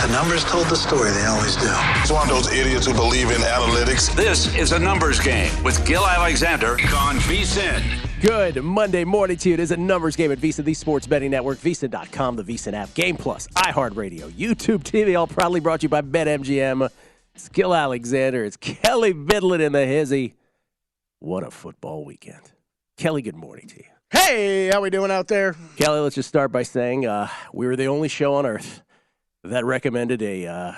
The numbers told the story. They always do. It's one of those idiots who believe in analytics. This is a numbers game with Gill Alexander on VSiN. Good Monday morning to you. It is a numbers game at VSiN, the sports betting network, VSiN.com, the VSiN app, Game Plus, iHeartRadio, YouTube TV, all proudly brought to you by BetMGM. It's Gill Alexander. It's Kelley Bydlon in the hizzy. What a football weekend. Kelley, good morning to you. Hey, how we doing out there? Kelley, let's just start by saying we were the only show on earth that recommended a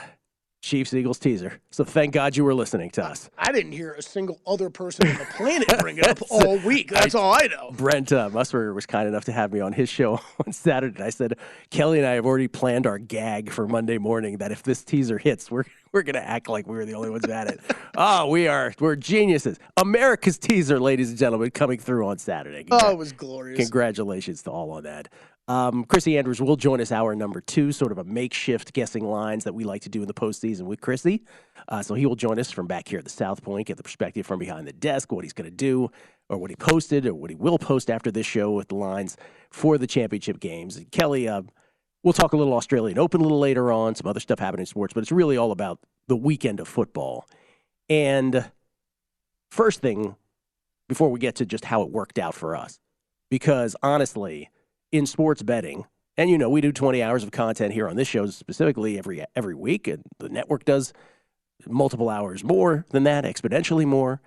Chiefs-Eagles teaser. So thank God you were listening to us. I didn't hear a single other person on the planet bring it up all week. That's all I know. Brent Musburger was kind enough to have me on his show on Saturday. I said, Kelley and I have already planned our gag for Monday morning that if this teaser hits, we're going to act like we were the only ones at it. We're geniuses. America's teaser, ladies and gentlemen, coming through on Saturday. It was glorious. Congratulations to all on that. Chrissy Andrews will join us hour number 2, sort of a makeshift guessing lines that we like to do in the postseason with Chrissy. So he will join us from back here at the South Point, get the perspective from behind the desk, what he's going to do, or what he posted, or what he will post after this show with the lines for the championship games. And Kelley, we'll talk a little Australian Open a little later on, some other stuff happening in sports, but it's really all about the weekend of football. And first thing, before we get to just how it worked out for us, because honestly, in sports betting, and you know we do 20 hours of content here on this show specifically every week, and the network does multiple hours more than that, exponentially more,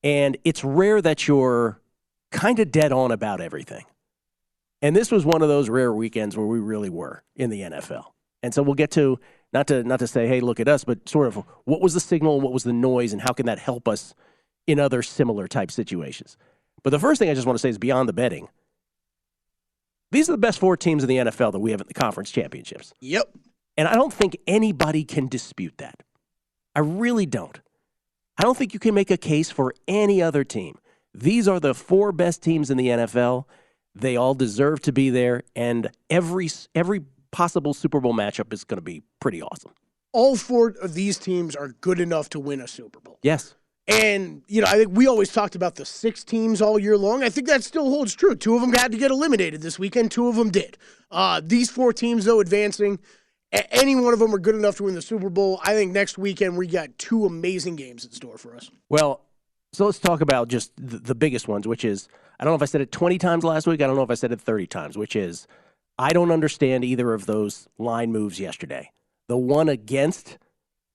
and it's rare that you're kind of dead on about everything. And this was one of those rare weekends where we really were in the NFL. And so we'll get to not to say, hey, look at us, but sort of what was the signal, what was the noise, and how can that help us in other similar type situations. But the first thing I just want to say is beyond the betting, these are the best 4 teams in the NFL that we have at the conference championships. Yep. And I don't think anybody can dispute that. I really don't. I don't think you can make a case for any other team. These are the 4 best teams in the NFL. They all deserve to be there, and every possible Super Bowl matchup is going to be pretty awesome. All 4 of these teams are good enough to win a Super Bowl. Yes. And, I think we always talked about the 6 teams all year long. I think that still holds true. 2 of them had to get eliminated this weekend. 2 of them did. These 4 teams, though, advancing, any one of them are good enough to win the Super Bowl. I think next weekend we got 2 amazing games in store for us. Well, so let's talk about just the biggest ones, which is, I don't know if I said it 20 times last week. I don't know if I said it 30 times, which is, I don't understand either of those line moves yesterday. The one against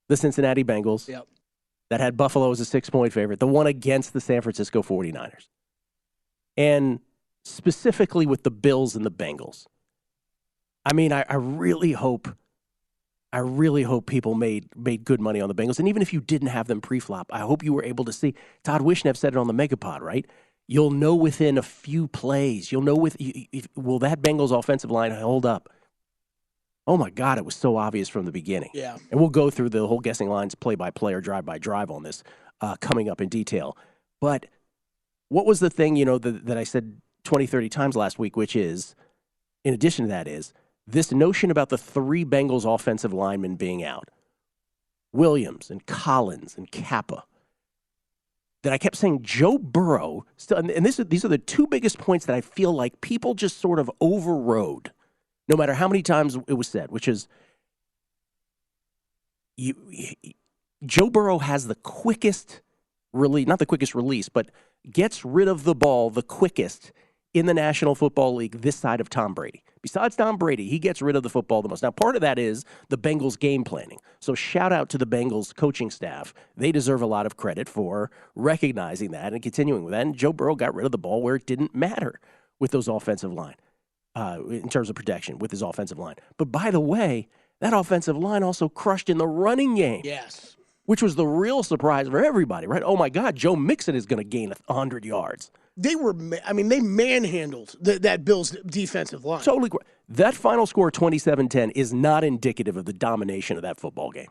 the Cincinnati Bengals. Yep. That had Buffalo as a 6-point favorite, the one against the San Francisco 49ers. And specifically with the Bills and the Bengals. I mean, I really hope people made good money on the Bengals. And even if you didn't have them pre-flop, I hope you were able to see. Todd Wishnev said it on the Megapod, right? You'll know within a few plays. You'll know will that Bengals offensive line hold up? Oh, my God, it was so obvious from the beginning. Yeah. And we'll go through the whole guessing lines play-by-play or drive-by-drive on this coming up in detail. But what was the thing, that I said 20, 30 times last week, which is, in addition to that, is this notion about the 3 Bengals offensive linemen being out, Williams and Collins and Kappa, that I kept saying Joe Burrow, still, and these are the 2 biggest points that I feel like people just sort of overrode. No matter how many times it was said, which is Joe Burrow has the quickest release, not the quickest release, but gets rid of the ball the quickest in the National Football League this side of Tom Brady. Besides Tom Brady, he gets rid of the football the most. Now, part of that is the Bengals game planning. So shout out to the Bengals coaching staff. They deserve a lot of credit for recognizing that and continuing with that. And Joe Burrow got rid of the ball where it didn't matter with those offensive line. In terms of protection with his offensive line. But by the way, that offensive line also crushed in the running game. Yes. Which was the real surprise for everybody, right? Oh, my God, Joe Mixon is going to gain 100 yards. They manhandled that Bills defensive line. Totally. That final score, 27-10, is not indicative of the domination of that football game.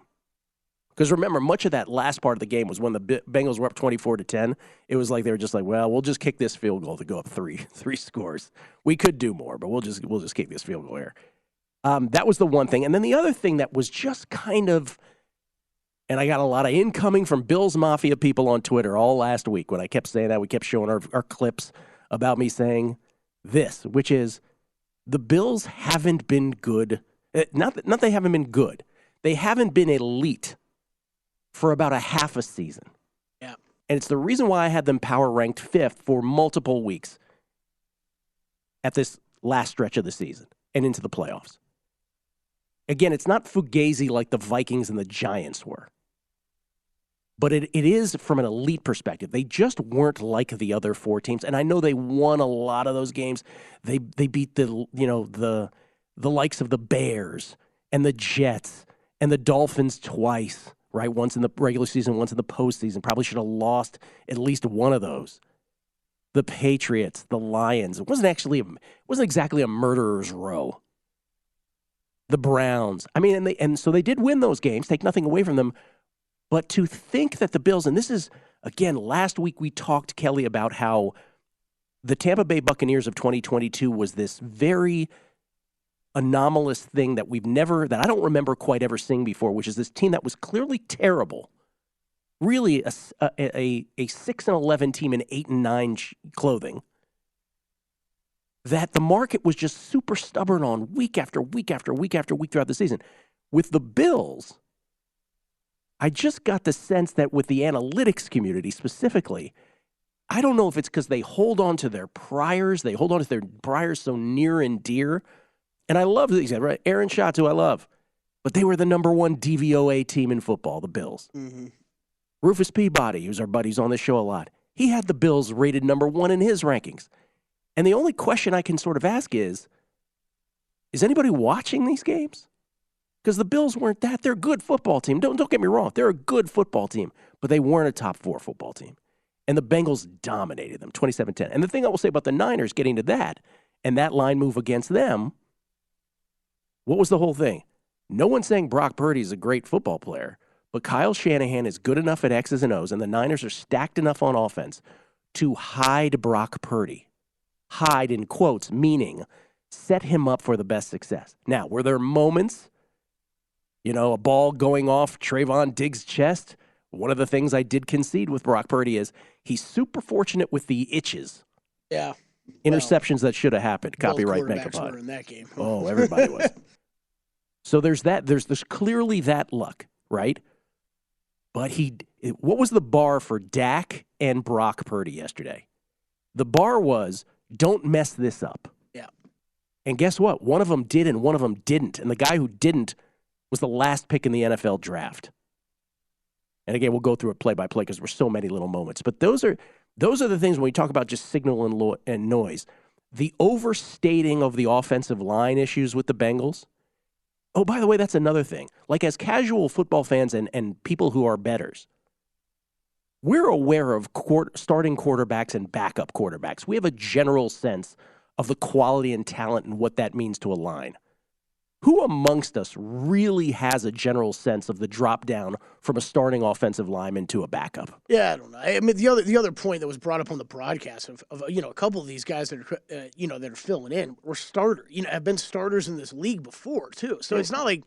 Because remember, much of that last part of the game was when the Bengals were up 24-10. It was like they were just like, well, we'll just kick this field goal to go up three scores. We could do more, but we'll just kick this field goal here. That was the one thing. And then the other thing that was just kind of, and I got a lot of incoming from Bills Mafia people on Twitter all last week when I kept saying that. We kept showing our clips about me saying this, which is the Bills haven't been good. Not they haven't been good. They haven't been elite for about a half a season. Yeah. And it's the reason why I had them power ranked 5th for multiple weeks at this last stretch of the season and into the playoffs. Again, it's not fugazi like the Vikings and the Giants were. But it is from an elite perspective. They just weren't like the other 4 teams. And I know they won a lot of those games. They beat the likes of the Bears and the Jets and the Dolphins twice, right? Once in the regular season, once in the postseason. Probably should have lost at least one of those. The Patriots, the Lions. It wasn't exactly a murderer's row. The Browns. I mean, and so they did win those games, take nothing away from them. But to think that the Bills, and this is, again, last week we talked, Kelley, about how the Tampa Bay Buccaneers of 2022 was this very anomalous thing that I don't remember quite ever seeing before, which is this team that was clearly terrible. Really a 6-11 team in 8-9 clothing. That the market was just super stubborn on week after week after week after week throughout the season. With the Bills, I just got the sense that with the analytics community specifically, I don't know if it's because they hold on to their priors. They hold on to their priors so near and dear. And I love these guys, right? Aaron Schatz, who I love. But they were the number 1 DVOA team in football, the Bills. Mm-hmm. Rufus Peabody, who's our buddies on this show a lot, he had the Bills rated number 1 in his rankings. And the only question I can sort of ask is anybody watching these games? Because the Bills weren't that. They're a good football team. Don't get me wrong. They're a good football team, but they weren't a top 4 football team. And the Bengals dominated them, 27-10. And the thing I will say about the Niners, getting to that, and that line move against them, what was the whole thing? No one's saying Brock Purdy is a great football player, but Kyle Shanahan is good enough at X's and O's, and the Niners are stacked enough on offense to hide Brock Purdy. Hide in quotes, meaning set him up for the best success. Now, were there moments, a ball going off Trayvon Diggs' chest? One of the things I did concede with Brock Purdy is he's super fortunate with the itches. Yeah. Interceptions that should have happened. Copyright Megapod. Were in that game. Oh, everybody was. So there's that. There's clearly that luck, right? But what was the bar for Dak and Brock Purdy yesterday? The bar was, don't mess this up. Yeah. And guess what? One of them did and one of them didn't. And the guy who didn't was the last pick in the NFL draft. And again, we'll go through it play by play because there's so many little moments. But those are the things when we talk about just signal and noise. The overstating of the offensive line issues with the Bengals. Oh, by the way, that's another thing. Like as casual football fans and people who are bettors, we're aware of starting quarterbacks and backup quarterbacks. We have a general sense of the quality and talent and what that means to a line. Who amongst us really has a general sense of the drop down from a starting offensive lineman to a backup? Yeah, I don't know. I mean, the other point that was brought up on the broadcast of a couple of these guys that are that are filling in were starters. Have been starters in this league before too. So it's not like.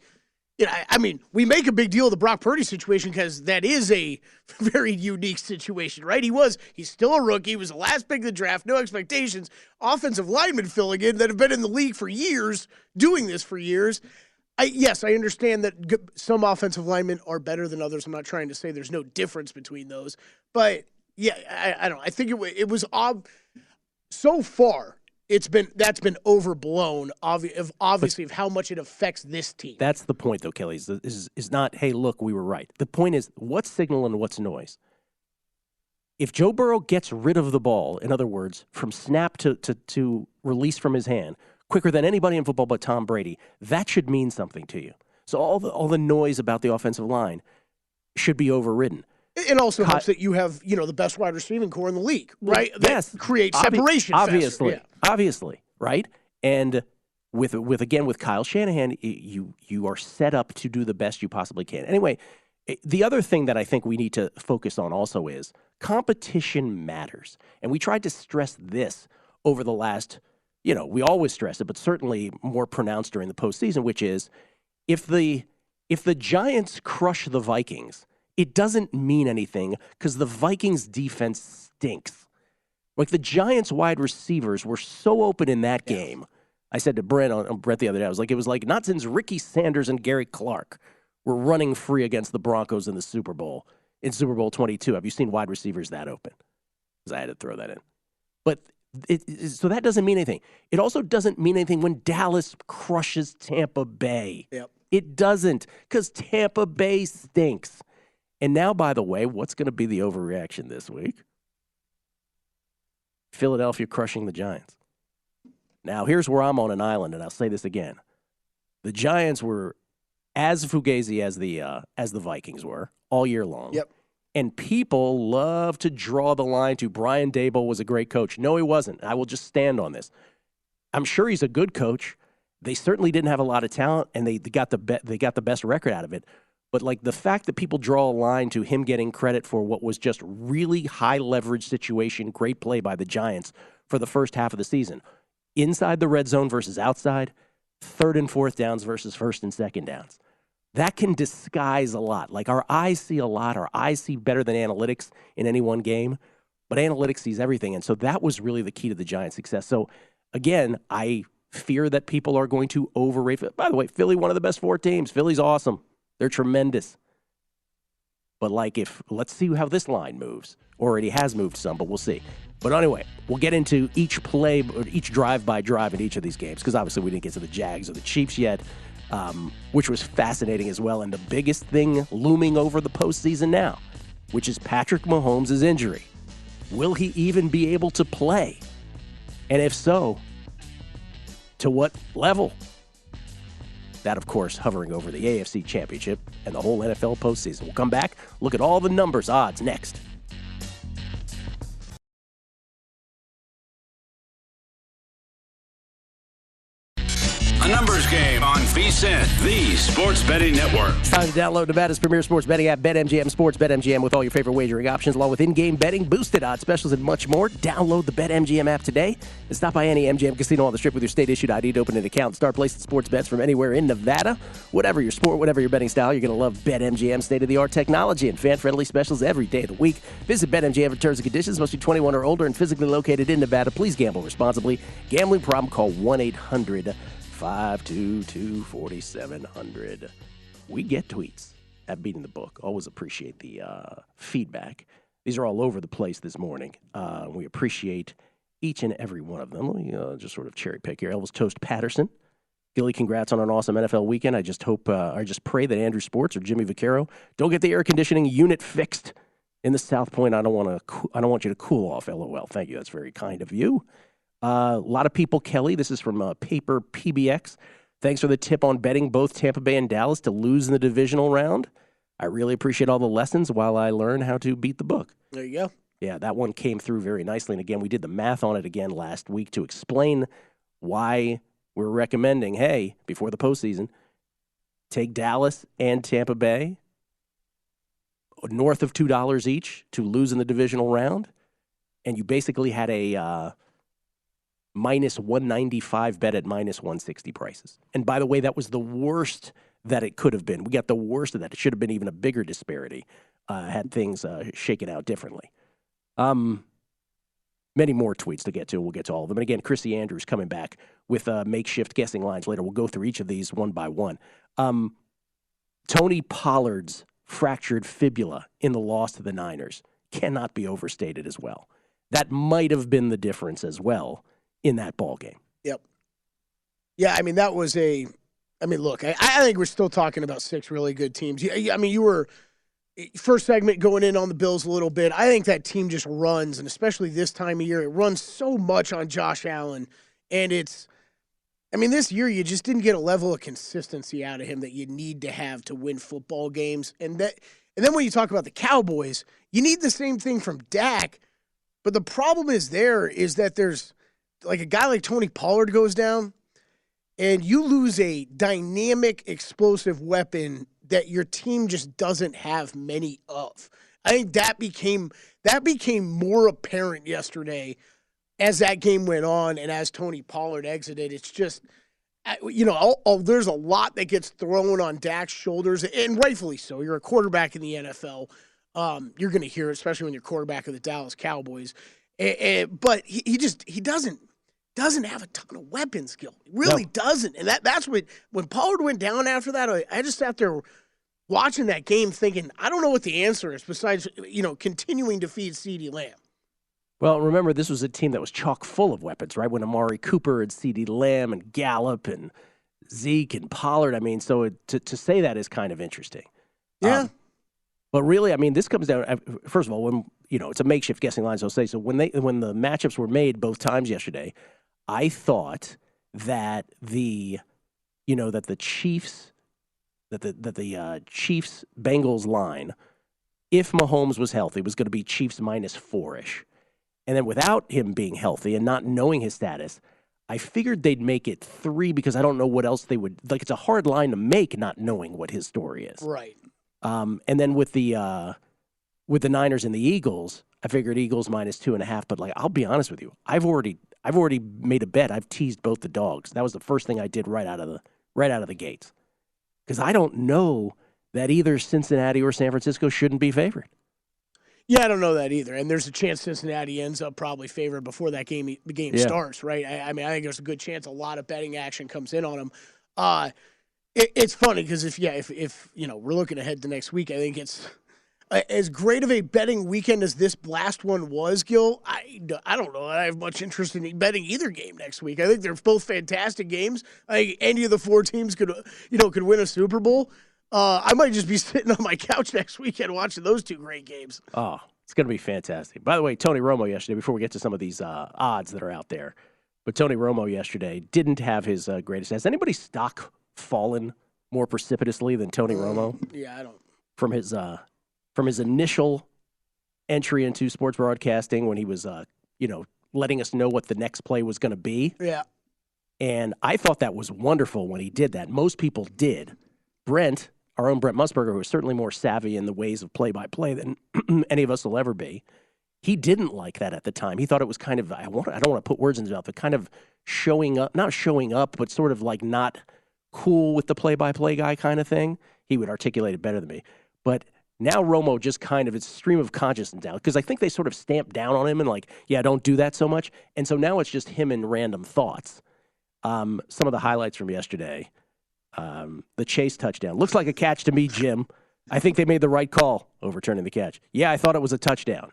I mean, we make a big deal of the Brock Purdy situation because that is a very unique situation, right? He's still a rookie. He was the last pick of the draft, no expectations. Offensive linemen filling in that have been in the league for years, doing this for years. Yes, I understand that some offensive linemen are better than others. I'm not trying to say there's no difference between those. But, yeah, I don't know. I think it was so far. That's been overblown, obviously, of how much it affects this team. That's the point, though, Kelley. Is not, hey, look, we were right. The point is, what's signal and what's noise? If Joe Burrow gets rid of the ball, in other words, from snap to release from his hand, quicker than anybody in football but Tom Brady, that should mean something to you. So all the noise about the offensive line should be overridden. It also helps that you have, the best wide receiving core in the league, right? Yes. That creates separation. Obviously, right? And with Kyle Shanahan, you are set up to do the best you possibly can. Anyway, the other thing that I think we need to focus on also is competition matters. And we tried to stress this over the last, we always stress it, but certainly more pronounced during the postseason, which is if the Giants crush the Vikings, it doesn't mean anything because the Vikings defense stinks. Like the Giants wide receivers were so open in that game. I said to Brett the other day, it was like not since Ricky Sanders and Gary Clark were running free against the Broncos in the Super Bowl, in Super Bowl 22. Have you seen wide receivers that open? Because I had to throw that in. But so that doesn't mean anything. It also doesn't mean anything when Dallas crushes Tampa Bay. Yep. It doesn't, because Tampa Bay stinks. And now, by the way, what's going to be the overreaction this week? Philadelphia crushing the Giants. Now, here's where I'm on an island, and I'll say this again. The Giants were as fugazi as the Vikings were all year long. Yep. And people love to draw the line to Brian Daboll was a great coach. No, he wasn't. I will just stand on this. I'm sure he's a good coach. They certainly didn't have a lot of talent, and they got the best record out of it. But like the fact that people draw a line to him getting credit for what was just really high leverage situation, great play by the Giants for the first half of the season, inside the red zone versus outside, third and fourth downs versus first and second downs. That can disguise a lot. Like our eyes see a lot. Our eyes see better than analytics in any one game, but analytics sees everything. And so that was really the key to the Giants' success. So again, I fear that people are going to overrate. By the way, Philly, one of the best 4 teams. Philly's awesome. They're tremendous. But let's see how this line moves. Already has moved some, but we'll see. But anyway, we'll get into each play, or each drive by drive in each of these games, because obviously we didn't get to the Jags or the Chiefs yet, which was fascinating as well. And the biggest thing looming over the postseason now, which is Patrick Mahomes' injury. Will he even be able to play? And if so, to what level? That, of course, hovering over the AFC Championship and the whole NFL postseason. We'll come back, look at all the numbers, odds next. A numbers game on VSiN, the Sports Betting Network. It's time to download Nevada's premier sports betting app, BetMGM Sports. BetMGM with all your favorite wagering options, along with in-game betting, boosted odds specials, and much more. Download the BetMGM app today and stop by any MGM casino on the Strip with your state-issued ID to open an account. Start placing sports bets from anywhere in Nevada. Whatever your sport, whatever your betting style, you're going to love BetMGM state-of-the-art technology and fan-friendly specials every day of the week. Visit BetMGM for terms and conditions. Must be 21 or older and physically located in Nevada. Please gamble responsibly. Gambling problem? Call 1-800-522-4700. We get tweets at Beating the Book. Always appreciate the feedback. These are all over the place this morning. We appreciate each and every one of them. Let me just sort of cherry pick here. Elvis Toast Patterson. Gilly, congrats on an awesome NFL weekend. I just pray that Andrew Sports or Jimmy Vaccaro don't get the air conditioning unit fixed in the South Point. I don't want you to cool off. LOL. Thank you. That's very kind of you. A lot of people, Kelley, this is from Paper PBX. Thanks for the tip on betting both Tampa Bay and Dallas to lose in the divisional round. I really appreciate all the lessons while I learn how to beat the book. There you go. Yeah, that one came through very nicely. And again, we did the math on it again last week to explain why we're recommending, hey, before the postseason, take Dallas and Tampa Bay north of $2 each to lose in the divisional round. And you basically had a minus 195 bet at minus 160 prices. And by the way, that was the worst that it could have been. We got the worst of that. It should have been even a bigger disparity had things shaken out differently. Many more tweets to get to. We'll get to all of them. And again, Chrissy Andrews coming back with makeshift guessing lines later. We'll go through each of these one by one. Tony Pollard's fractured fibula in the loss to the Niners cannot be overstated as well. That might have been the difference as well in that ball game. Yep. Yeah, I mean, that was look, I think we're still talking about 6 really good teams. I mean, you were first segment going in on the Bills a little bit. I think that team just runs, and especially this time of year, it runs so much on Josh Allen. And this year you just didn't get a level of consistency out of him that you need to have to win football games. And then when you talk about the Cowboys, you need the same thing from Dak. But the problem is that there's like a guy like Tony Pollard goes down, and you lose a dynamic, explosive weapon that your team just doesn't have many of. I think that became more apparent yesterday as that game went on and as Tony Pollard exited. It's just, there's a lot that gets thrown on Dak's shoulders, and rightfully so. You're a quarterback in the NFL. You're going to hear it, especially when you're quarterback of the Dallas Cowboys. But he doesn't have a ton of weapons, Gill. He really doesn't. And that's when Pollard went down after that, I just sat there watching that game thinking, I don't know what the answer is besides, continuing to feed CeeDee Lamb. Well, remember, this was a team that was chock full of weapons, right? When Amari Cooper and CeeDee Lamb and Gallup and Zeke and Pollard. I mean, so to say that is kind of interesting. Yeah. But really, I mean, this comes down, first of all, when, it's a makeshift guessing line, so I'll say. So when the matchups were made both times yesterday, I thought that the Chiefs Bengals line, if Mahomes was healthy, was going to be Chiefs -4-ish. And then without him being healthy and not knowing his status, I figured they'd make it 3 because I don't know what else they would – like it's a hard line to make not knowing what his story is. Right. And then with the Niners and the Eagles, I figured Eagles -2.5. But like I'll be honest with you, I've already made a bet. I've teased both the dogs. That was the first thing I did right out of the gates because I don't know that either Cincinnati or San Francisco shouldn't be favored. Yeah, I don't know that either. And there's a chance Cincinnati ends up probably favored before the game starts, right? I mean, I think there's a good chance a lot of betting action comes in on them. It's funny because if we're looking ahead to next week, I think it's as great of a betting weekend as this last one was, Gill. I don't know. I have much interest in betting either game next week. I think they're both fantastic games. I think any of the 4 teams could win a Super Bowl. I might just be sitting on my couch next weekend watching those 2 great games. Oh, it's going to be fantastic. By the way, Tony Romo yesterday, before we get to some of these odds that are out there, but Tony Romo yesterday didn't have his greatest. Has anybody's stock fallen more precipitously than Tony Romo? Yeah, I don't. From his initial entry into sports broadcasting when he was, letting us know what the next play was going to be. Yeah. And I thought that was wonderful when he did that. Most people did. Brent, our own Brent Musburger, who is certainly more savvy in the ways of play-by-play than any of us will ever be, he didn't like that at the time. He thought it was kind of, I don't want to put words in his mouth, but kind of not showing up, but sort of like not cool with the play-by-play guy kind of thing. He would articulate it better than me. But now Romo just kind of, it's stream of consciousness now, because I think they sort of stamped down on him and like, yeah, don't do that so much. And so now it's just him and random thoughts. Some of the highlights from yesterday. The Chase touchdown. Looks like a catch to me, Jim. I think they made the right call overturning the catch. Yeah, I thought it was a touchdown.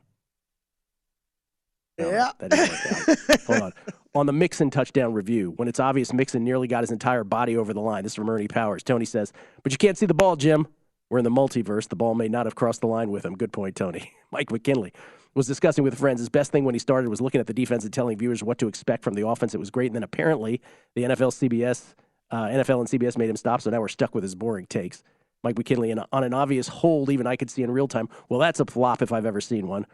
No, yeah. That didn't work out. Hold on. On the Mixon touchdown review, when it's obvious Mixon nearly got his entire body over the line. This is from Ernie Powers. Tony says, but you can't see the ball, Jim. We're in the multiverse. The ball may not have crossed the line with him. Good point, Tony. Mike McKinley was discussing with friends. His best thing when he started was looking at the defense and telling viewers what to expect from the offense. It was great. And then apparently the NFL and CBS made him stop, so now we're stuck with his boring takes. Mike McKinley, on an obvious hold, even I could see in real time, well, that's a flop if I've ever seen one.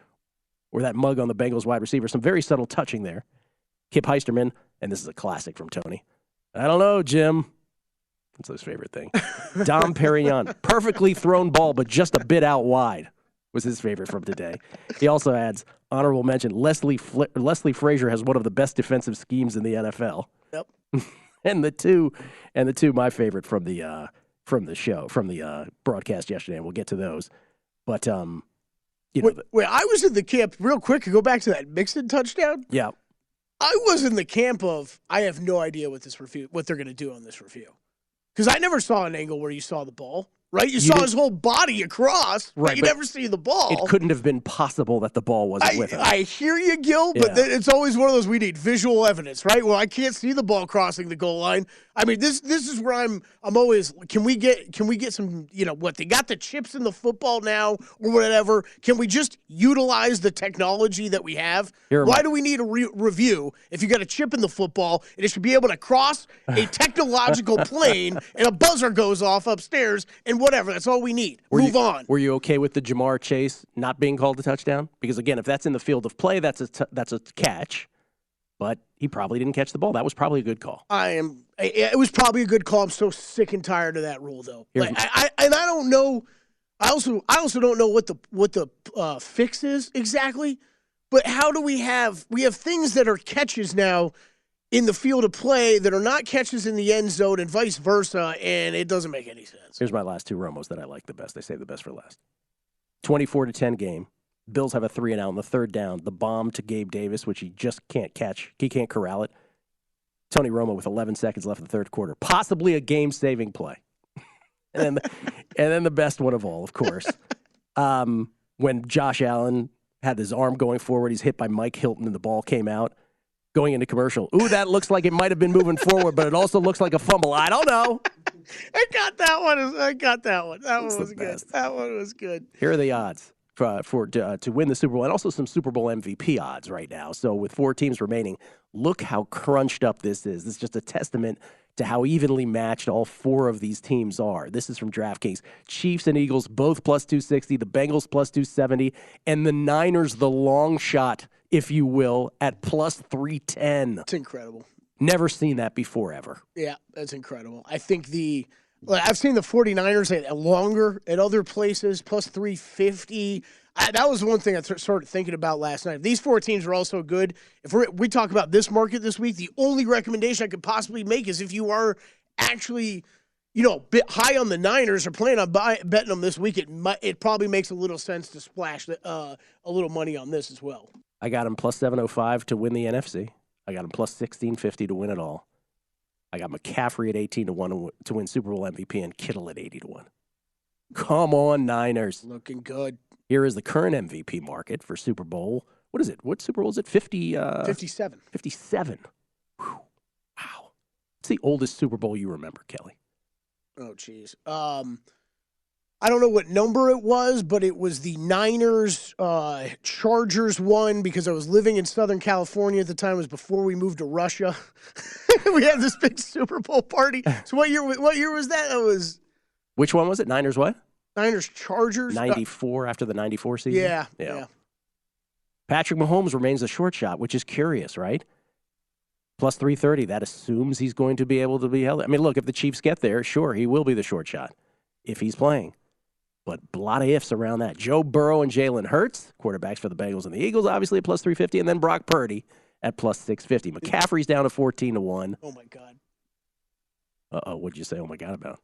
Or that mug on the Bengals wide receiver. Some very subtle touching there. Kip Heisterman, and this is a classic from Tony. I don't know, Jim. That's his favorite thing. Dom Perignon, perfectly thrown ball, but just a bit out wide, was his favorite from today. He also adds, honorable mention, Leslie Frazier has one of the best defensive schemes in the NFL. Yep. And the two, my favorite from the broadcast yesterday, and we'll get to those. But wait, I was in the camp real quick to go back to that Mixon touchdown. Yeah, I was in the camp of I have no idea what they're going to do on this review, because I never saw an angle where you saw the ball. Right, you saw his whole body across, right, but you never see the ball. It couldn't have been possible that the ball wasn't with him. I hear you, Gill, but it's always one of those we need visual evidence, right? Well, I can't see the ball crossing the goal line. I mean, this is where I'm always. Can we get some? What they got the chips in the football now or whatever? Can we just utilize the technology that we have? Why do we need a review if you got a chip in the football and it should be able to cross a technological plane and a buzzer goes off upstairs and whatever? That's all we need. Move on. Were you okay with the Jamar Chase not being called a touchdown? Because again, if that's in the field of play, that's a catch. But he probably didn't catch the ball. That was probably a good call. It was probably a good call. I'm so sick and tired of that rule, though. I don't know. I also don't know what the fix is exactly. But how do we have things that are catches now in the field of play that are not catches in the end zone and vice versa, and it doesn't make any sense. Here's my last 2 Romos that I like the best. They save the best for last. 24-10 game. Bills have a 3-and-out on the third down. The bomb to Gabe Davis, which he just can't catch. He can't corral it. Tony Romo with 11 seconds left in the third quarter. Possibly a game-saving play. and And then the best one of all, of course, when Josh Allen had his arm going forward, he's hit by Mike Hilton, and the ball came out. Going into commercial. Ooh, that looks like it might have been moving forward, but it also looks like a fumble. I don't know. I got that one. That It's one was the good. best. That one was good. Here are the odds to win the Super Bowl, and also some Super Bowl MVP odds right now. So with 4 teams remaining, look how crunched up this is. This is just a testament to how evenly matched all 4 of these teams are. This is from DraftKings. Chiefs and Eagles both plus 260, the Bengals plus 270, and the Niners, the long shot, if you will, at plus 310. It's incredible. Never seen that before, ever. Yeah, that's incredible. I think I've seen the 49ers at longer at other places, plus 350. That was one thing I started thinking about last night. If these 4 teams are also good, if we talk about this market this week, the only recommendation I could possibly make is if you are actually, bit high on the Niners or plan on betting them this week, it probably makes a little sense to splash a little money on this as well. I got him plus 705 to win the NFC. I got him plus 1650 to win it all. I got McCaffrey at 18-1 to win Super Bowl MVP and Kittle at 80-1. Come on, Niners. Looking good. Here is the current MVP market for Super Bowl. What is it? What Super Bowl is it? 57. 57. Whew. Wow. What's the oldest Super Bowl you remember, Kelley? Oh, jeez. I don't know what number it was, but it was the Niners Chargers one because I was living in Southern California at the time. It was before we moved to Russia. We had this big Super Bowl party. So what year was that? That was Which one was it? Niners what? Niners Chargers. 94 after the 94 season? Yeah. Patrick Mahomes remains a short shot, which is curious, right? Plus 330. That assumes he's going to be able to be held. I mean, look, if the Chiefs get there, sure, he will be the short shot if he's playing. But a lot of ifs around that. Joe Burrow and Jalen Hurts, quarterbacks for the Bengals and the Eagles, obviously at plus 350, and then Brock Purdy at plus 650. McCaffrey's down to 14-1. Oh, my God. Uh-oh, what'd you say, oh, my God, about?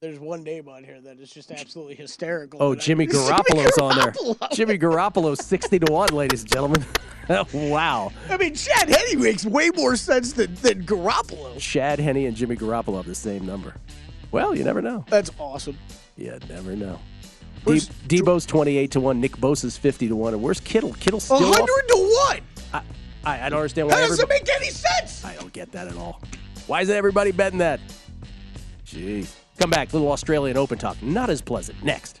There's one name on here that is just absolutely hysterical. Oh, Jimmy Garoppolo's on there. Jimmy Garoppolo's 60-1, ladies and gentlemen. Wow. I mean, Chad Henne makes way more sense than Garoppolo. Chad Henne and Jimmy Garoppolo have the same number. Well, you never know. That's awesome. You never know. Debo's 28-1. Nick Bosa's 50-1. And where's Kittle? Kittle's still 100-1. I don't understand why That doesn't make any sense. I don't get that at all. Why isn't everybody betting that? Jeez. Come back. Little Australian Open talk. Not as pleasant. Next.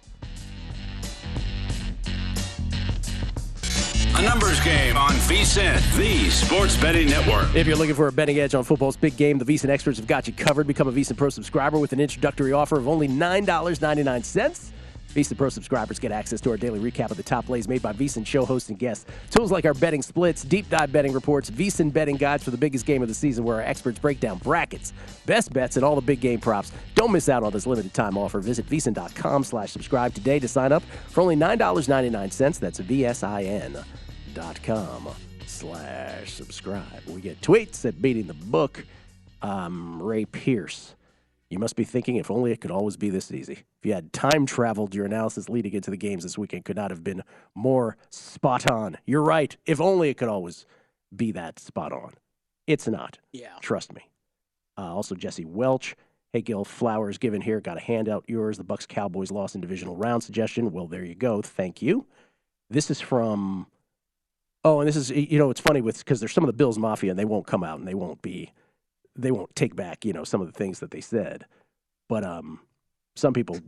A numbers game on VSiN, the sports betting network. If you're looking for a betting edge on football's big game, the VSiN experts have got you covered. Become a VSiN Pro subscriber with an introductory offer of only $9.99. VSiN Pro subscribers get access to our daily recap of the top plays made by VSiN show hosts and guests. Tools like our betting splits, deep dive betting reports, VSiN betting guides for the biggest game of the season where our experts break down brackets, best bets, and all the big game props. Don't miss out on this limited time offer. Visit VSiN.com/subscribe today to sign up for only $9.99. That's VSIN.com/subscribe. We get tweets at Beating the Book. Ray Pierce. You must be thinking, if only it could always be this easy. If you had time traveled, your analysis leading into the games this weekend could not have been more spot on. You're right. If only it could always be that spot on. It's not. Yeah. Trust me. Also, Jesse Welch. Hey, Gill, flowers given here. Got a handout yours. The Bucs Cowboys lost in divisional round suggestion. Well, there you go. Thank you. This is from, and this is, it's funny because there's some of the Bills Mafia and they won't come out and they won't take back, some of the things that they said. But some people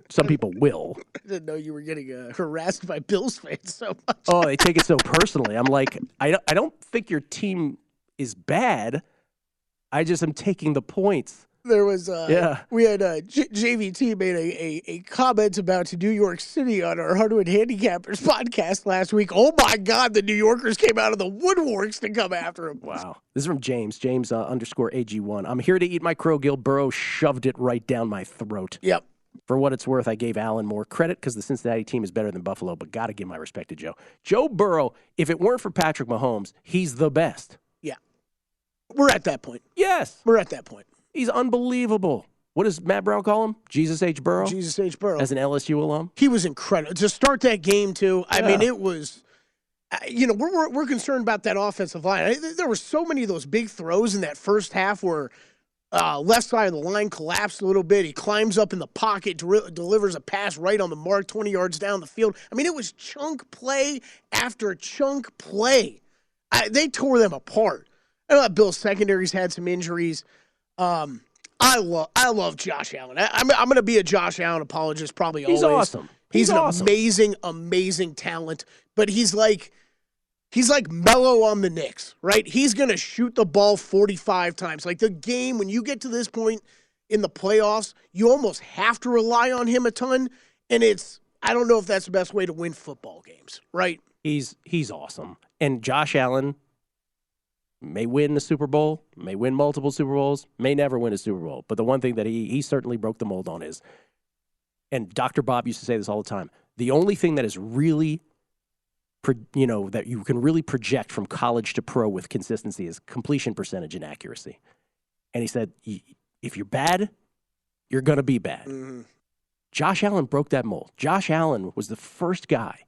will. I didn't know you were getting harassed by Bills fans so much. Oh, they take it so personally. I'm like, I don't think your team is bad. I just am taking the points. There was, we had JVT made a comment about New York City on our 100 Handicappers podcast last week. Oh my God, the New Yorkers came out of the woodworks to come after him. Wow. This is from James _AG1. I'm here to eat my crow. Gill Burrow shoved it right down my throat. Yep. For what it's worth, I gave Allen more credit because the Cincinnati team is better than Buffalo, but got to give my respect to Joe. Joe Burrow, if it weren't for Patrick Mahomes, he's the best. Yeah. We're at that point. Yes. We're at that point. He's unbelievable. What does Matt Brown call him? Jesus H. Burrow? Jesus H. Burrow. As an LSU alum? He was incredible. To start that game, too, I mean, it was, we're concerned about that offensive line. There were so many of those big throws in that first half where Left side of the line collapsed a little bit. He climbs up in the pocket, delivers a pass right on the mark, 20 yards down the field. I mean, it was chunk play after chunk play. They tore them apart. I know that Bill's secondary's had some injuries. I love Josh Allen. I'm going to be a Josh Allen apologist probably always. He's awesome. He's an awesome. amazing talent, but he's like Melo on the Knicks, right? He's going to shoot the ball 45 times. Like the game, when you get to this point in the playoffs, you almost have to rely on him a ton, and I don't know if that's the best way to win football games, right? He's awesome. And Josh Allen may win the Super Bowl, may win multiple Super Bowls, may never win a Super Bowl. But the one thing that he certainly broke the mold on is, and Dr. Bob used to say this all the time, the only thing that is really, that you can really project from college to pro with consistency is completion percentage and accuracy. And he said, if you're bad, you're going to be bad. Mm-hmm. Josh Allen broke that mold. Josh Allen was the first guy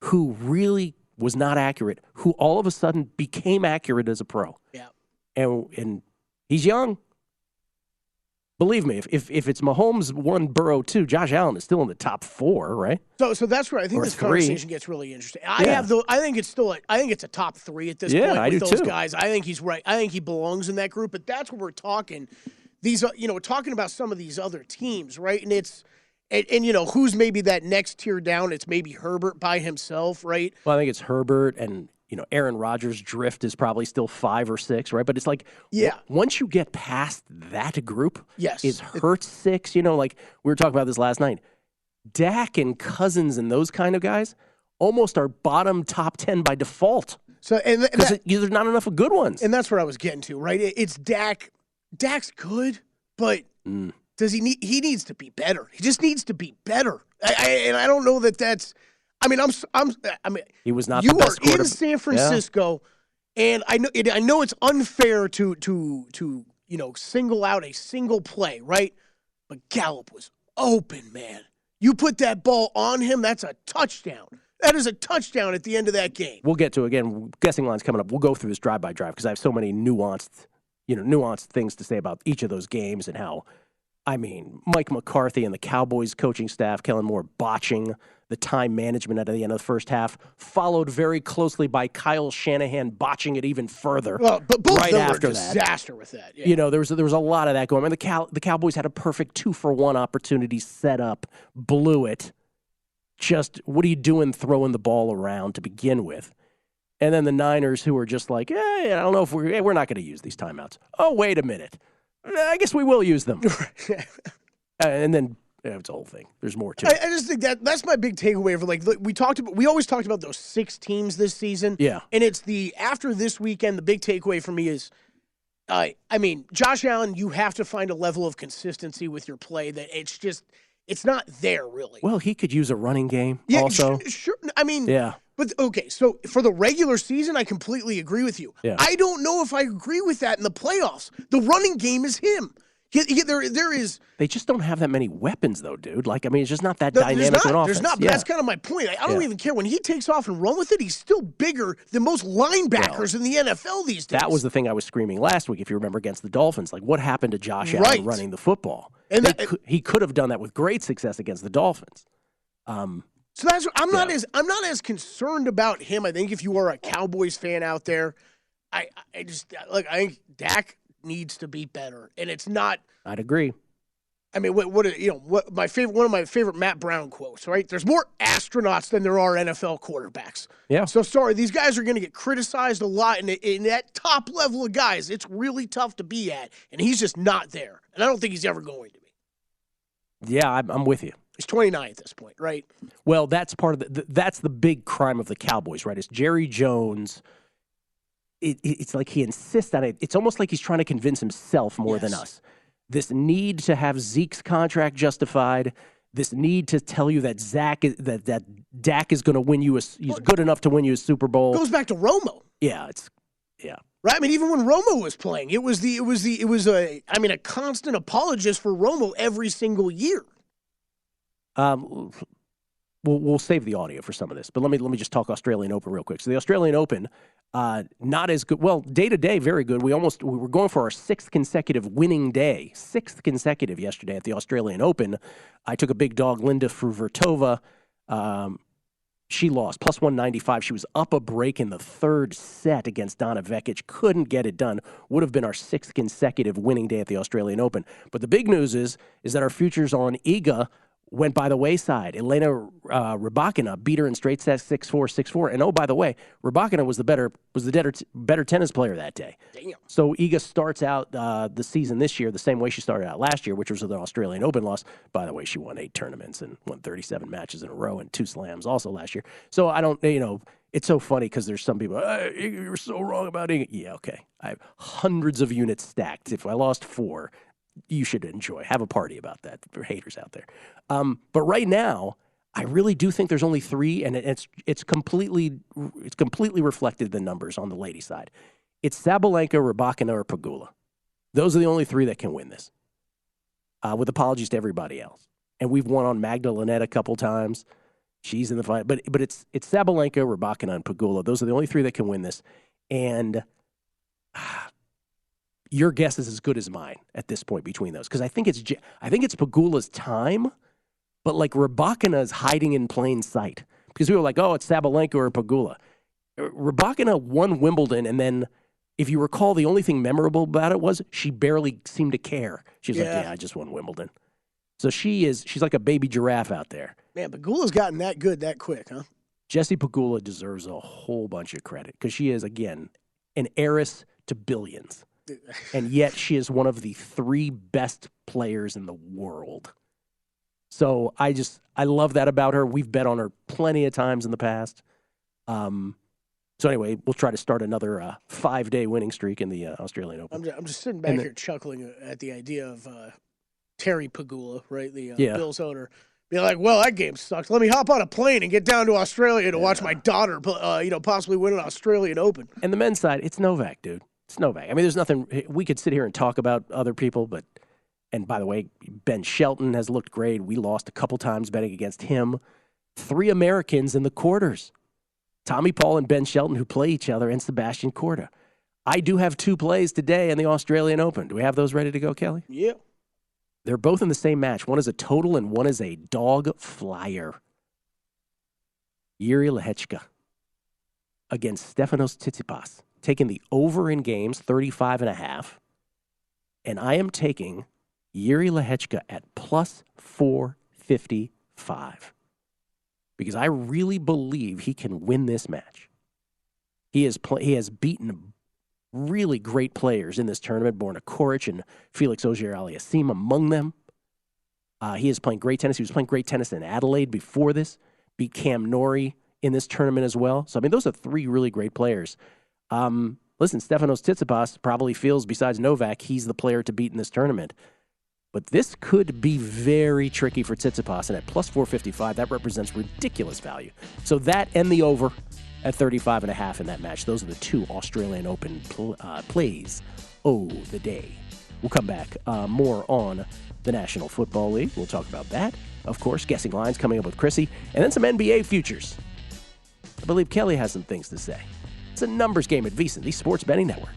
who really was not accurate, who all of a sudden became accurate as a pro. Yeah. And he's young. Believe me, if it's Mahomes 1, Burrow 2, Josh Allen is still in the top 4, right? So that's where I think this conversation gets really interesting. I think it's a top 3 at this point with those guys. I think he's right. I think he belongs in that group, but that's what we're talking. These talking about some of these other teams, right? And it's And who's maybe that next tier down? It's maybe Herbert by himself, right? Well, I think it's Herbert, and Aaron Rodgers' drift is probably still 5 or 6, right? But it's like, once you get past that group, is Hurts 6? Like we were talking about this last night. Dak and Cousins and those kind of guys almost are bottom top 10 by default. So because there's not enough of good ones. And that's what I was getting to, right? It's Dak. Dak's good, but. Does he needs to be better. He just needs to be better. And I don't know that that's. I mean, he was not. You the best are in San Francisco, and I know it's unfair to single out a single play, right? But Gallup was open, man. You put that ball on him, that's a touchdown. That is a touchdown at the end of that game. We'll get to again guessing lines coming up. We'll go through this drive by drive because I have so many nuanced things to say about each of those games and how. I mean, Mike McCarthy and the Cowboys coaching staff, Kellen Moore botching the time management at the end of the first half, followed very closely by Kyle Shanahan botching it even further. Well, but both right of them after were a disaster with that. Yeah. There was a lot of that going. I mean, the Cowboys had a perfect 2-for-1 opportunity set up, blew it. Just what are you doing throwing the ball around to begin with? And then the Niners, who were just like, I don't know if we're not going to use these timeouts. Oh, wait a minute. I guess we will use them. And then it's a whole thing. There's more to it. I just think that's my big takeaway we always talked about those 6 teams this season. Yeah. And it's after this weekend, the big takeaway for me is Josh Allen, you have to find a level of consistency with your play that it's not there really. Well, he could use a running game also. Sure. I mean, yeah. But okay, so for the regular season, I completely agree with you. Yeah. I don't know if I agree with that in the playoffs. The running game is him. There is. They just don't have that many weapons, though, dude. Like, I mean, it's just not that dynamic an offense. There's not. But that's kind of my point. I don't even care when he takes off and run with it. He's still bigger than most linebackers in the NFL these days. That was the thing I was screaming last week, if you remember, against the Dolphins. Like, what happened to Josh Allen running the football? And he could have done that with great success against the Dolphins. So that's I'm not as concerned about him. I think if you are a Cowboys fan out there, I think Dak needs to be better, and it's not. I'd agree. I mean, one of my favorite Matt Brown quotes, right? There's more astronauts than there are NFL quarterbacks. Yeah. So sorry, these guys are going to get criticized a lot, and in that top level of guys, it's really tough to be at, and he's just not there, and I don't think he's ever going to be. Yeah, I'm with you. He's 29 at this point, right? Well, that's part of that's the big crime of the Cowboys, right? It's Jerry Jones. It's like he insists on it. It's almost like he's trying to convince himself more than us. This need to have Zeke's contract justified. This need to tell you that that Dak is going to win you. He's good enough to win you a Super Bowl. Goes back to Romo. Yeah, right. I mean, even when Romo was playing, it was a constant apologist for Romo every single year. we'll save the audio for some of this, but let me just talk Australian Open real quick. So the Australian Open, not as good. Well, day to day, very good. We were going for our sixth consecutive winning day, sixth consecutive yesterday at the Australian Open. I took a big dog, Linda Fruvertova. She lost, plus 195. She was up a break in the third set against Donna Vekic. Couldn't get it done. Would have been our sixth consecutive winning day at the Australian Open. But the big news is that our futures on Iga went by the wayside. Elena Rybakina beat her in straight sets 6-4, 6-4. And oh, by the way, Rybakina was the better tennis player that day. Damn. So Iga starts out the season this year the same way she started out last year, which was with an Australian Open loss. By the way, she won 8 tournaments and won 37 matches in a row and 2 slams also last year. So I don't, it's so funny because there's some people, hey, Iga, you're so wrong about Iga. Yeah, okay. I have hundreds of units stacked. If I lost 4, you should have a party about that for haters out there. But right now, I really do think there's only 3, and it's completely reflected in the numbers on the lady side. It's Sabalenka, Rybakina, or Pegula. Those are the only 3 that can win this. With apologies to everybody else. And we've won on Magda Linette a couple times. She's in the fight, but it's Sabalenka, Rybakina, and Pegula. Those are the only 3 that can win this. And your guess is as good as mine at this point between those, because I think it's Pegula's time, but like Rybakina is hiding in plain sight because we were like, oh, it's Sabalenka or Pegula. Rybakina won Wimbledon, and then if you recall, the only thing memorable about it was she barely seemed to care. She was like, yeah, I just won Wimbledon. So she's like a baby giraffe out there. Man, Pegula's gotten that good that quick, huh? Jessie Pegula deserves a whole bunch of credit because she is, again, an heiress to billions. And yet she is one of the 3 best players in the world. So I love that about her. We've bet on her plenty of times in the past. So anyway, we'll try to start another 5-day winning streak in the Australian Open. I'm just sitting back here chuckling at the idea of Terry Pegula, right? The Bills owner. Be like, well, that game sucks. Let me hop on a plane and get down to Australia to watch my daughter, possibly win an Australian Open. And the men's side, it's Novak, dude. It's Novak. I mean, there's nothing we could sit here and talk about other people, and by the way, Ben Shelton has looked great. We lost a couple times betting against him. 3 Americans in the quarters. Tommy Paul and Ben Shelton, who play each other, and Sebastian Korda. I do have 2 plays today in the Australian Open. Do we have those ready to go, Kelley? Yeah. They're both in the same match. One is a total and one is a dog flyer. Yuri Lehechka against Stefanos Tsitsipas. Taking the over in games, 35.5. And I am taking Yuri Lehechka at plus 455. Because I really believe he can win this match. He has beaten really great players in this tournament, Borna Coric and Felix Auger-Aliassime among them. He is playing great tennis. He was playing great tennis in Adelaide before this. Beat Cam Norrie in this tournament as well. So, I mean, those are 3 really great players. Listen, Stefanos Tsitsipas probably feels, besides Novak, he's the player to beat in this tournament. But this could be very tricky for Tsitsipas, and at plus 455, that represents ridiculous value. So that and the over at 35.5 in that match. Those are the 2 Australian Open plays of the day. We'll come back more on the National Football League. We'll talk about that. Of course, guessing lines coming up with Chrissy, and then some NBA futures. I believe Kelley has some things to say. It's a numbers game at VSiN, the Sports Betting Network.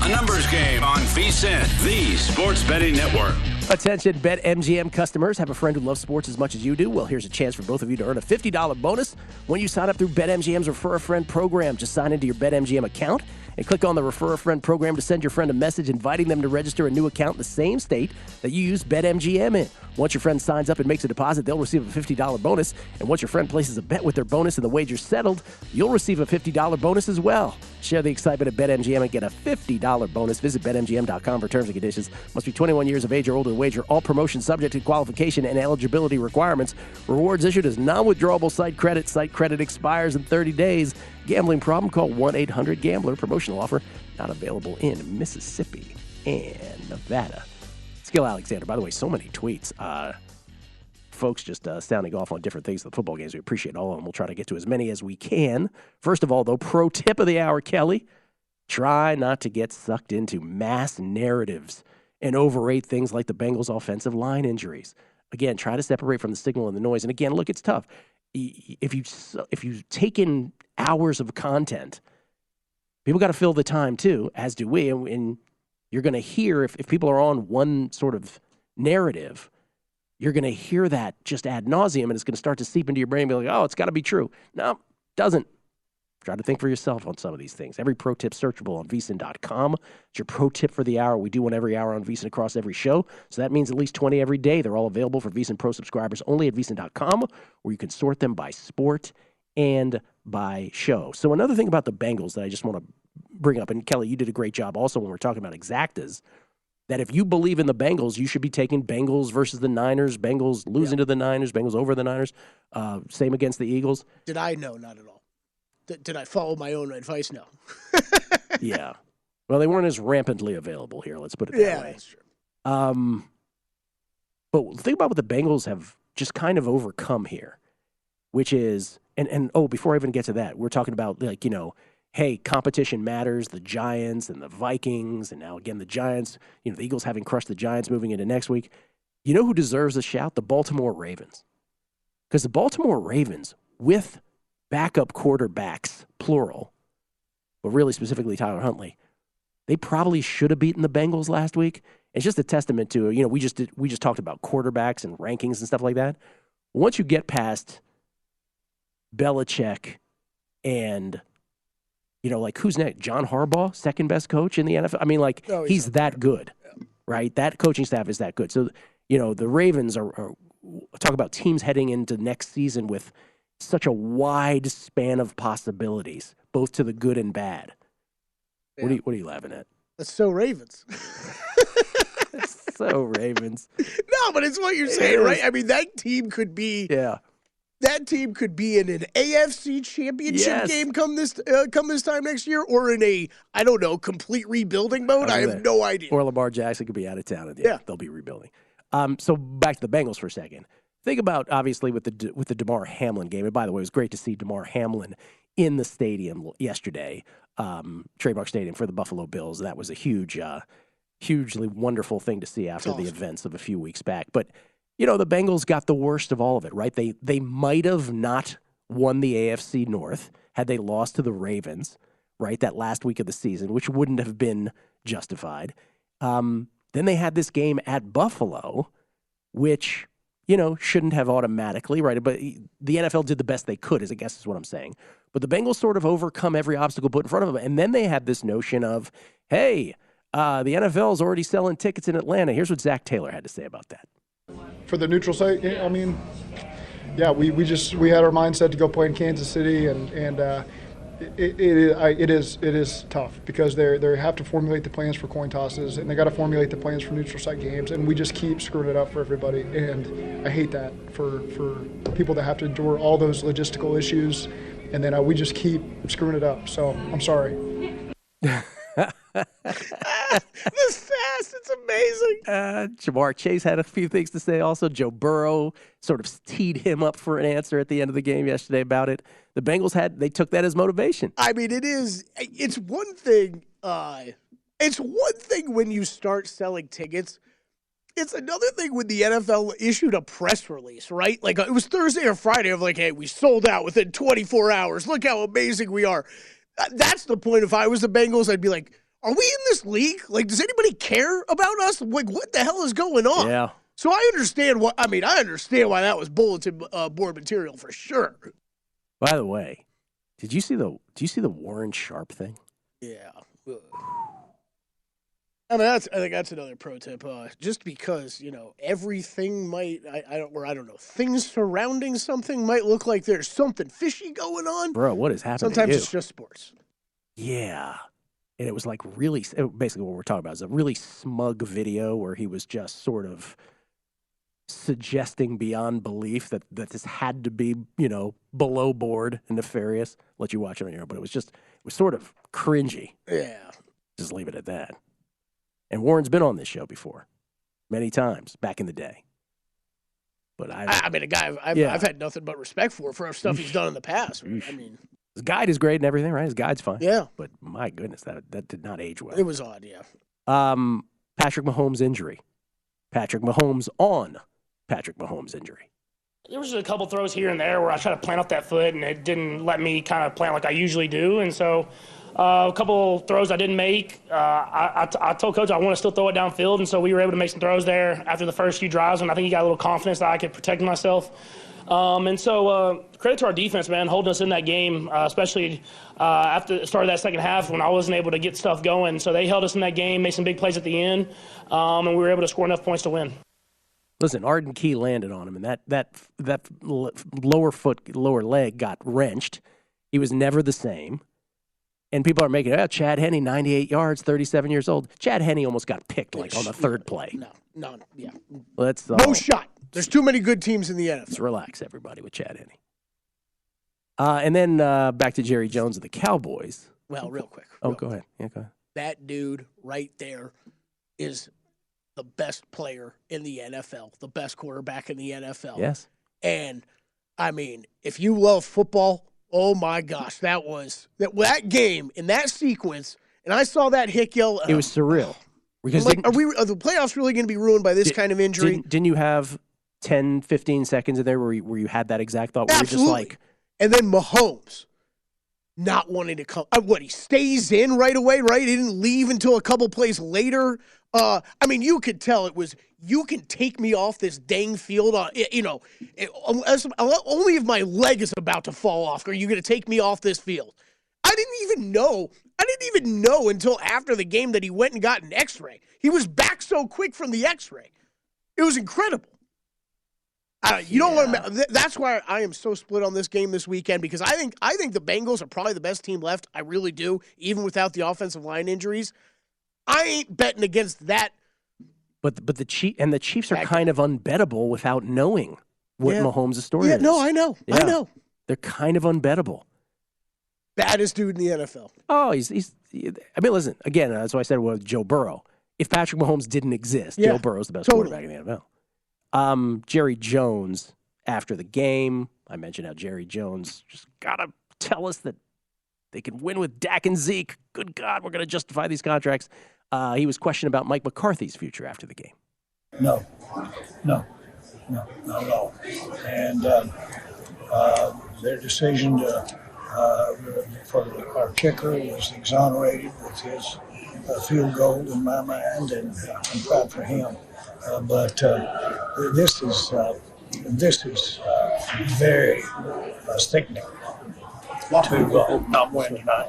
A numbers game on VSiN, the Sports Betting Network. Attention, BetMGM customers. Have a friend who loves sports as much as you do? Well, here's a chance for both of you to earn a $50 bonus when you sign up through BetMGM's Refer a Friend program. Just sign into your BetMGM account and click on the Refer a Friend program to send your friend a message inviting them to register a new account in the same state that you use BetMGM in. Once your friend signs up and makes a deposit, they'll receive a $50 bonus. And once your friend places a bet with their bonus and the wager settled, you'll receive a $50 bonus as well. Share the excitement of BetMGM and get a $50 bonus. Visit BetMGM.com for terms and conditions. Must be 21 years of age or older to wager. All promotions subject to qualification and eligibility requirements. Rewards issued as non-withdrawable site credit. Site credit expires in 30 days. Gambling problem? Call 1-800-GAMBLER. Promotional offer not available in Mississippi and Nevada. Gill Alexander, by the way, so many tweets. folks just sounding off on different things in the football games. We appreciate all of them. We'll try to get to as many as we can. First of all, though, pro tip of the hour, Kelley, try not to get sucked into mass narratives and overrate things like the Bengals' offensive line injuries. Again, try to separate from the signal and the noise. And again, look, it's tough. If you take in hours of content, people got to fill the time too, as do we. And you're going to hear, if people are on one sort of narrative, you're going to hear that just ad nauseum, and it's going to start to seep into your brain and be like, oh, it's got to be true. No, doesn't. Try to think for yourself on some of these things. Every pro tip searchable on vsin.com. It's your pro tip for the hour. We do one every hour on VSiN across every show. So that means at least 20 every day. They're all available for VSiN Pro subscribers only at vsin.com, where you can sort them by sport and by show. So another thing about the Bengals that I just want to bring up, and Kelley, you did a great job also when we're talking about exactas, that if you believe in the Bengals, you should be taking Bengals versus the Niners, Bengals losing to the Niners, Bengals over the Niners, same against the Eagles. Did I know? Not at all. Did I follow my own advice? No. Yeah. Well, they weren't as rampantly available here. Let's put it that way. That's true. But think about what the Bengals have just kind of overcome here, which is, and before I even get to that, we're talking about, like, hey, competition matters, the Giants and the Vikings, and now again the Giants, the Eagles having crushed the Giants moving into next week. You know who deserves a shout? The Baltimore Ravens. Because the Baltimore Ravens, with backup quarterbacks, plural, but really specifically Tyler Huntley, they probably should have beaten the Bengals last week. It's just a testament to, we just talked about quarterbacks and rankings and stuff like that. Once you get past Belichick and, who's next? John Harbaugh, second best coach in the NFL. I mean, he's that good, right? That coaching staff is that good. So, the Ravens are talk about teams heading into next season with such a wide span of possibilities, both to the good and bad. Yeah. What are you laughing at? That's so Ravens. That's so Ravens. No, but it's what you're saying, right? I mean, that team could be. Yeah. That team could be in an AFC championship game come this time next year, or in a, I don't know, complete rebuilding mode. I have no idea. Or Lamar Jackson could be out of town, and they'll be rebuilding. So back to the Bengals for a second. Think about, obviously, with the Damar Hamlin game. And by the way, it was great to see Damar Hamlin in the stadium yesterday, Trademark Stadium for the Buffalo Bills. That was a hugely wonderful thing to see after the events of a few weeks back. But the Bengals got the worst of all of it, right? They might have not won the AFC North had they lost to the Ravens, right, that last week of the season, which wouldn't have been justified. Then they had this game at Buffalo, which, shouldn't have automatically, right? But the NFL did the best they could, I guess is what I'm saying. But the Bengals sort of overcome every obstacle put in front of them. And then they had this notion of, hey, the NFL is already selling tickets in Atlanta. Here's what Zach Taylor had to say about that. For the neutral site, I mean, yeah, we had our mindset to go play in Kansas City, and it is tough because they have to formulate the plans for coin tosses, and they got to formulate the plans for neutral site games, and we just keep screwing it up for everybody, and I hate that for people that have to endure all those logistical issues, and then we just keep screwing it up. So I'm sorry. This fast, it's amazing. Jamar Chase had a few things to say also. Joe Burrow sort of teed him up for an answer at the end of the game yesterday about it. The Bengals they took that as motivation. I mean, it's one thing. It's one thing when you start selling tickets. It's another thing when the NFL issued a press release, right? Like, it was Thursday or Friday of like, hey, we sold out within 24 hours. Look how amazing we are. That's the point. If I was the Bengals, I'd be like, are we in this league? Like, does anybody care about us? Like, what the hell is going on? Yeah. So I understand why that was bulletin board material for sure. By the way, do you see the Warren Sharp thing? Yeah. I mean, I think that's another pro tip. Just because, everything might, I don't know, things surrounding something might look like there's something fishy going on. Bro, what is happening? Sometimes it's just sports. Yeah. And it was like basically what we're talking about is a really smug video where he was just sort of suggesting beyond belief that this had to be, below board and nefarious. I'll let you watch it on your own, but it was sort of cringy. Yeah. Just leave it at that. And Warren's been on this show before, many times back in the day. But I mean, a guy I've had nothing but respect for stuff he's done in the past. I mean, his guide is great and everything, right? His guide's fine. Yeah. But my goodness, that did not age well. It was odd, yeah. Patrick Mahomes' injury. Patrick Mahomes on Patrick Mahomes' injury. There was a couple throws here and there where I tried to plant off that foot, and it didn't let me kind of plant like I usually do. And so a couple throws I didn't make. I told Coach I want to still throw it downfield, and so we were able to make some throws there after the first few drives, and I think he got a little confidence that I could protect myself. And so credit to our defense, man, holding us in that game, especially after the start of that second half when I wasn't able to get stuff going. So they held us in that game, made some big plays at the end, and we were able to score enough points to win. Listen, Arden Key landed on him, and that lower leg got wrenched. He was never the same. And people are making it, Chad Henne, 98 yards, 37 years old. Chad Henne almost got picked on the third play. No, yeah. Let's no shot. There's too many good teams in the NFL. Let's relax, everybody, with Chad Henne. And then back to Jerry Jones of the Cowboys. Well, real quick. Go ahead. Yeah, go ahead. That dude right there is the best player in the NFL, the best quarterback in the NFL. Yes. And, I mean, if you love football, oh, my gosh, that game in that sequence, and I saw that Hick yell. It was surreal. Because are the playoffs really going to be ruined by this kind of injury? Didn't you have 10, 15 seconds in there where you had that exact thought? Where Absolutely. You're just like, and then Mahomes not wanting to come. He stays in right away, right? He didn't leave until a couple plays later. I mean, you could tell it was, you can take me off this dang field, only if my leg is about to fall off are you going to take me off this field. I didn't even know until after the game that he went and got an x-ray. He was back so quick from the x-ray. It was incredible. Don't want to. That's why I am so split on this game this weekend, because I think the Bengals are probably the best team left. I really do, even without the offensive line injuries. I ain't betting against that. But the Chiefs are kind of unbettable without knowing what Mahomes' story is. No, I know. Yeah. I know. They're kind of unbettable. Baddest dude in the NFL. Oh, he's. I mean, listen. Again, that's why I said with Joe Burrow. If Patrick Mahomes didn't exist, Joe Burrow's the best quarterback in the NFL. Jerry Jones after the game. I mentioned how Jerry Jones just gotta tell us that they can win with Dak and Zeke. Good God, we're gonna justify these contracts. He was questioned about Mike McCarthy's future after the game. No, not at all. And their decision for our kicker was exonerated with his field goal in my mind, and I'm proud for him. But this is very sickening to not win tonight.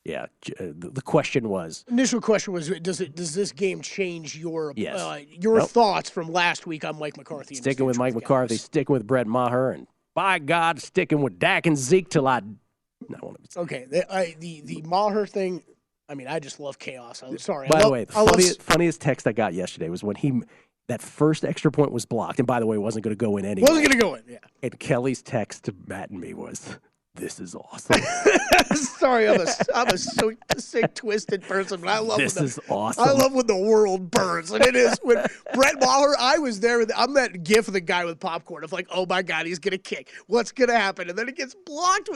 Yeah, the question was. Initial question was, does this game change your Nope. thoughts from last week on Mike McCarthy? Sticking with Mike McCarthy, sticking with Brett Maher, and by God, sticking with Dak and Zeke till I. Okay, the Maher thing. I mean, I just love chaos. I'm sorry. By the way, the funniest text I got yesterday was when that first extra point was blocked, and by the way, it wasn't going to go in anyway. Wasn't going to go in, yeah. And Kelley's text to Matt and me was, "This is awesome." Sorry, I'm a so sick, twisted person, but I love this is awesome. I love when the world burns, and it is when Brett Maher. I was there. I'm that gif of the guy with popcorn of like, oh my God, he's gonna kick. What's gonna happen? And then it gets blocked,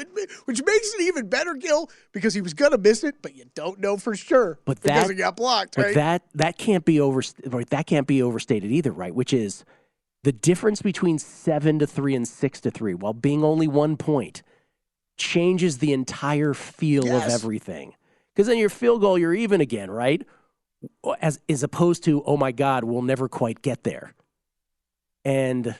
which makes it even better, Gill, because he was gonna miss it, but you don't know for sure. But because it got blocked, right? But that can't be overstated either, right? Which is the difference between 7-3 and 6-3, while being only 1 point, changes the entire feel of everything. Because then your field goal, you're even again, right? As opposed to, oh my God, we'll never quite get there. And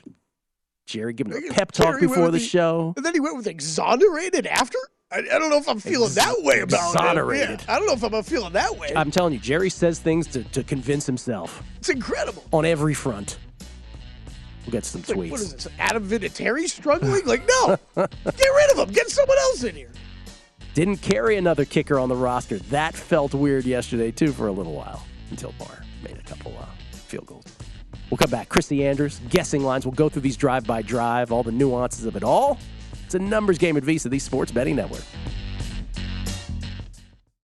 Jerry giving a pep talk before the show. And then he went with exonerated after? I don't know if I'm feeling that way about exonerated. it. Yeah, I don't know if I'm feeling that way. I'm telling you, Jerry says things to convince himself. It's incredible. On every front. We'll get some tweets. What is this, Adam Vinatieri struggling? Like, no. Get rid of him. Get someone else in here. Didn't carry another kicker on the roster. That felt weird yesterday, too, for a little while, until Barr made a couple field goals. We'll come back. Chrissy Andrews, guessing lines. We'll go through these drive-by-drive, all the nuances of it all. It's a numbers game at Visa, the Sports Betting Network.